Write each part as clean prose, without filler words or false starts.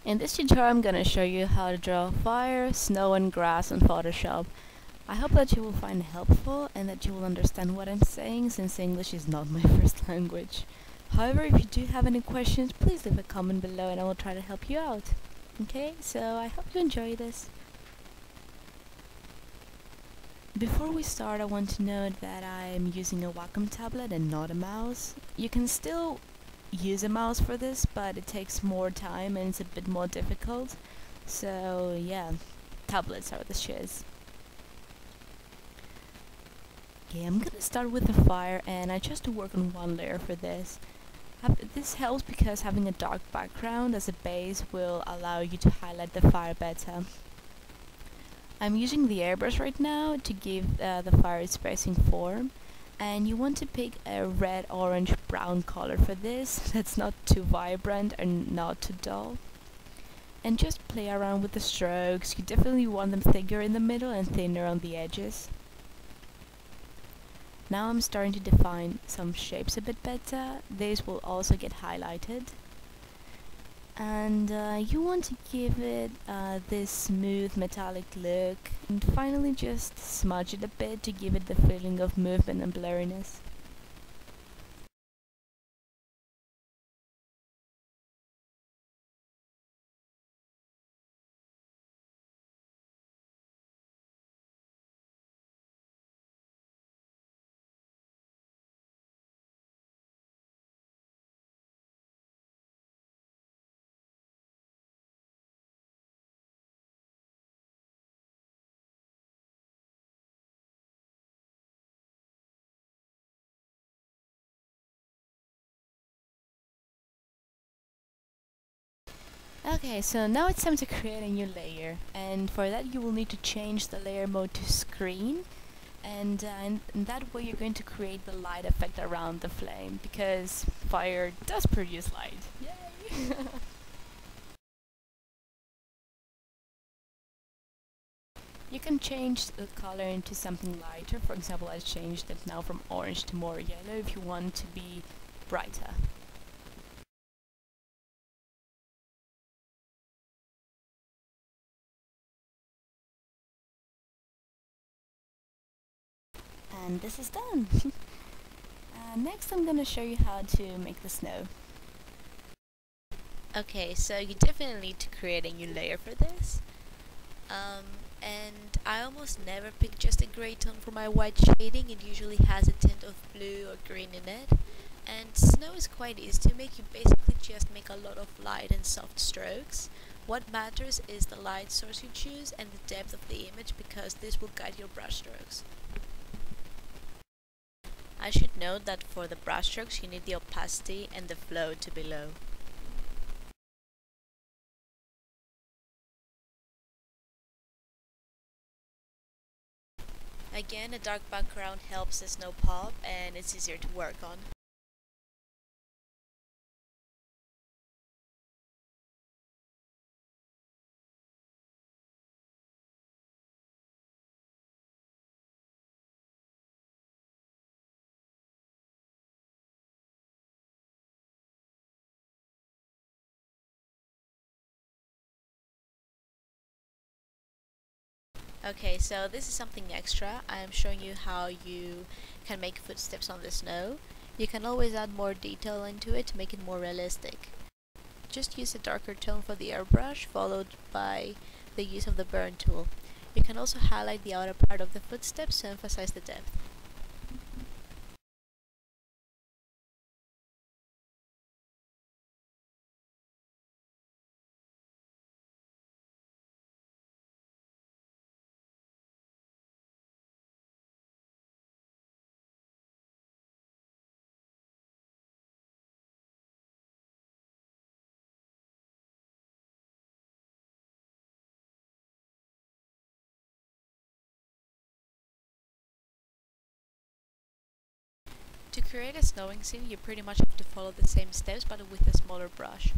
In this tutorial I'm gonna show you how to draw fire, snow and grass on Photoshop. I hope that you will find it helpful and that you will understand what I'm saying, since English is not my first language. However, if you do have any questions, please leave a comment below and I will try to help you out. Okay, so I hope you enjoy this. Before we start, I want to note that I'm using a Wacom tablet and not a mouse. You can still use a mouse for this, but it takes more time and it's a bit more difficult. So yeah, tablets are the shiz. Okay, I'm gonna start with the fire, and I chose to work on one layer for this. This helps because having a dark background as a base will allow you to highlight the fire better. I'm using the airbrush right now to give the fire its spacing form, and you want to pick a red, orange, brown color for this that's not too vibrant and not too dull. And just play around with the strokes. You definitely want them thicker in the middle and thinner on the edges. Now I'm starting to define some shapes a bit better. These will also get highlighted. And you want to give it this smooth metallic look, and finally just smudge it a bit to give it the feeling of movement and blurriness. Okay, so now it's time to create a new layer, and for that you will need to change the layer mode to screen, and in that way you're going to create the light effect around the flame, because fire does produce light. Yay! You can change the color into something lighter. For example, I changed it now from orange to more yellow if you want to be brighter. And this is done. Next I'm gonna show you how to make the snow. Okay, so you definitely need to create a new layer for this. And I almost never pick just a gray tone for my white shading. It usually has a tint of blue or green in it. And snow is quite easy to make. You basically just make a lot of light and soft strokes. What matters is the light source you choose and the depth of the image, because this will guide your brush strokes. I should note that for the brush strokes you need the opacity and the flow to be low. Again, a dark background helps the snow pop and it's easier to work on. Okay, so this is something extra. I am showing you how you can make footsteps on the snow. You can always add more detail into it to make it more realistic. Just use a darker tone for the airbrush, followed by the use of the burn tool. You can also highlight the outer part of the footsteps to emphasize the depth. To create a snowing scene, you pretty much have to follow the same steps but with a smaller brush.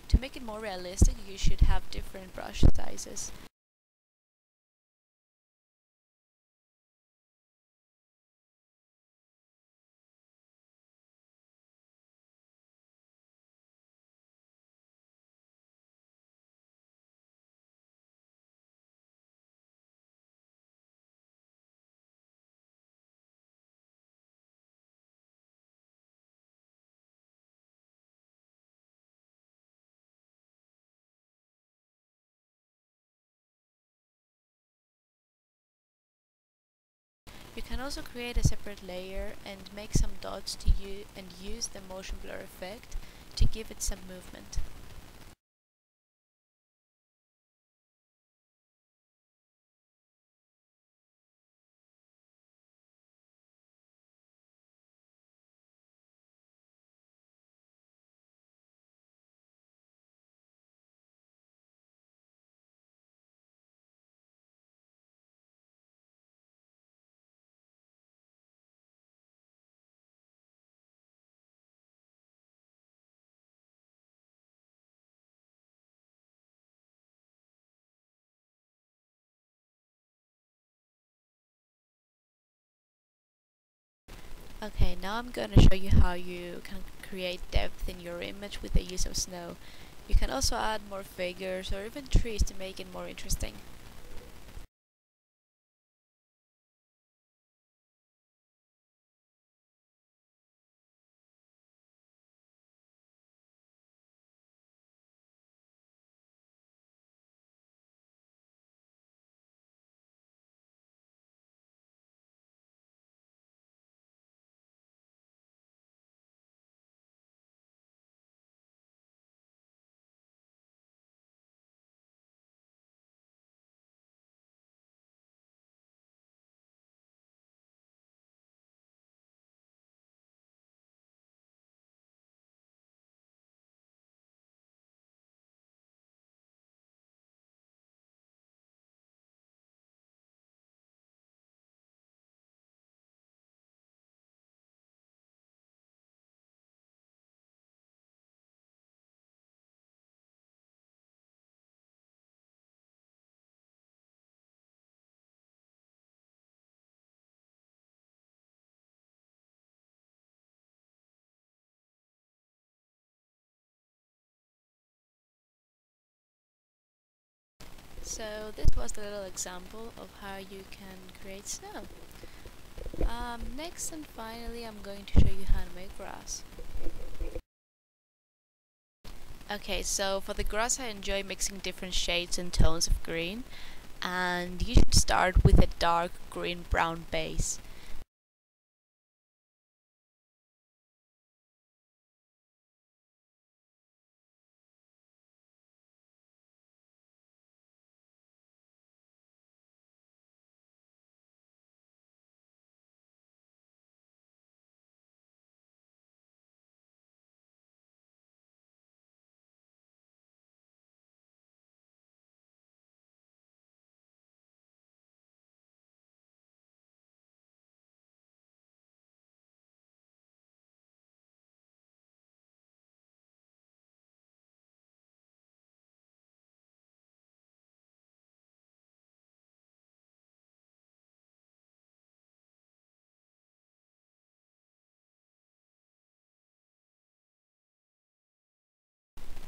To make it more realistic, you should have different brush sizes. You can also create a separate layer and make some dots to use the motion blur effect to give it some movement. Okay, now I'm going to show you how you can create depth in your image with the use of snow. You can also add more figures or even trees to make it more interesting. So this was the little example of how you can create snow. Next and finally I'm going to show you how to make grass. Okay, so for the grass I enjoy mixing different shades and tones of green, and you should start with a dark green-brown base.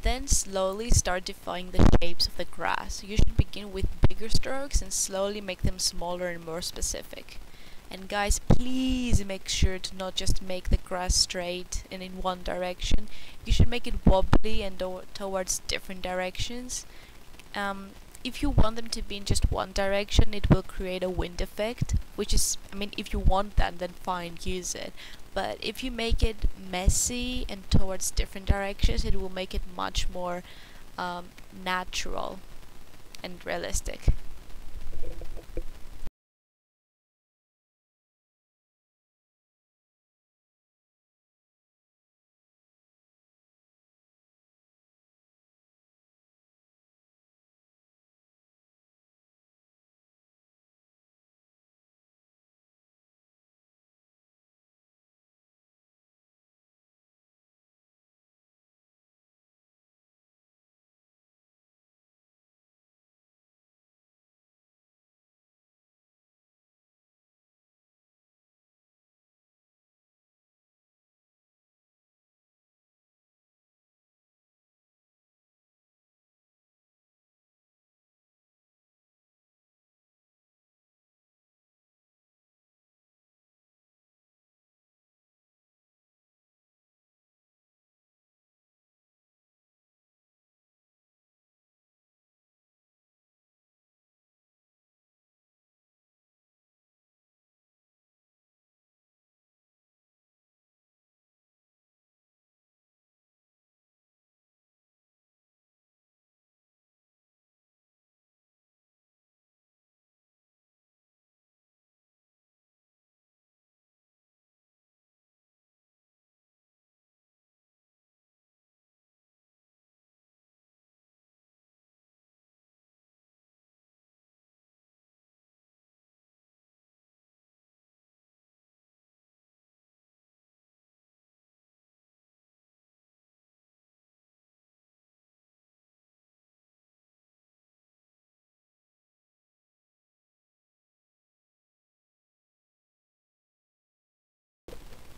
Then slowly start defining the shapes of the grass. You should begin with bigger strokes and slowly make them smaller and more specific. And guys, please make sure to not just make the grass straight and in one direction. You should make it wobbly and towards different directions. If you want them to be in just one direction, it will create a wind effect, which is, I mean, if you want that, then fine, use it. But if you make it messy and towards different directions, it will make it much more natural and realistic.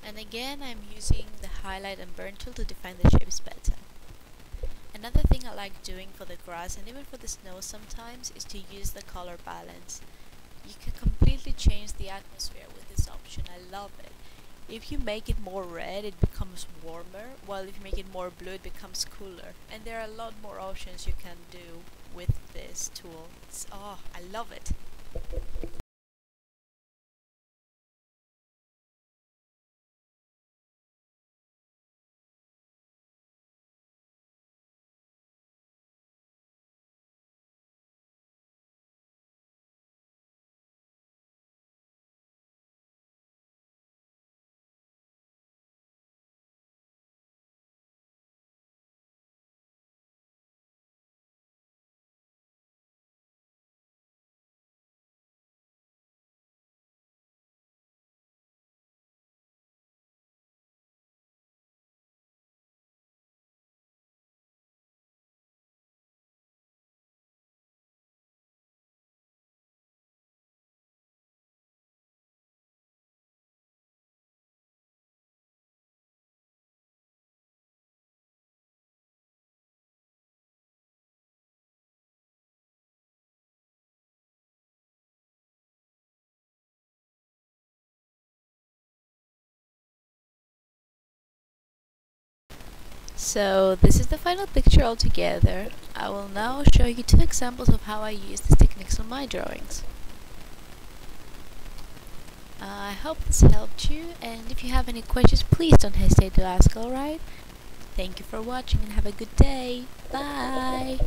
And again, I'm using the highlight and burn tool to define the shapes better. Another thing I like doing for the grass and even for the snow sometimes is to use the color balance. You can completely change the atmosphere with this option. I love it. If you make it more red, it becomes warmer, while if you make it more blue, it becomes cooler. And there are a lot more options you can do with this tool. I love it. So this is the final picture altogether. I will now show you 2 examples of how I use these techniques on my drawings. I hope this helped you, and if you have any questions, please don't hesitate to ask, alright? Thank you for watching and have a good day. Bye!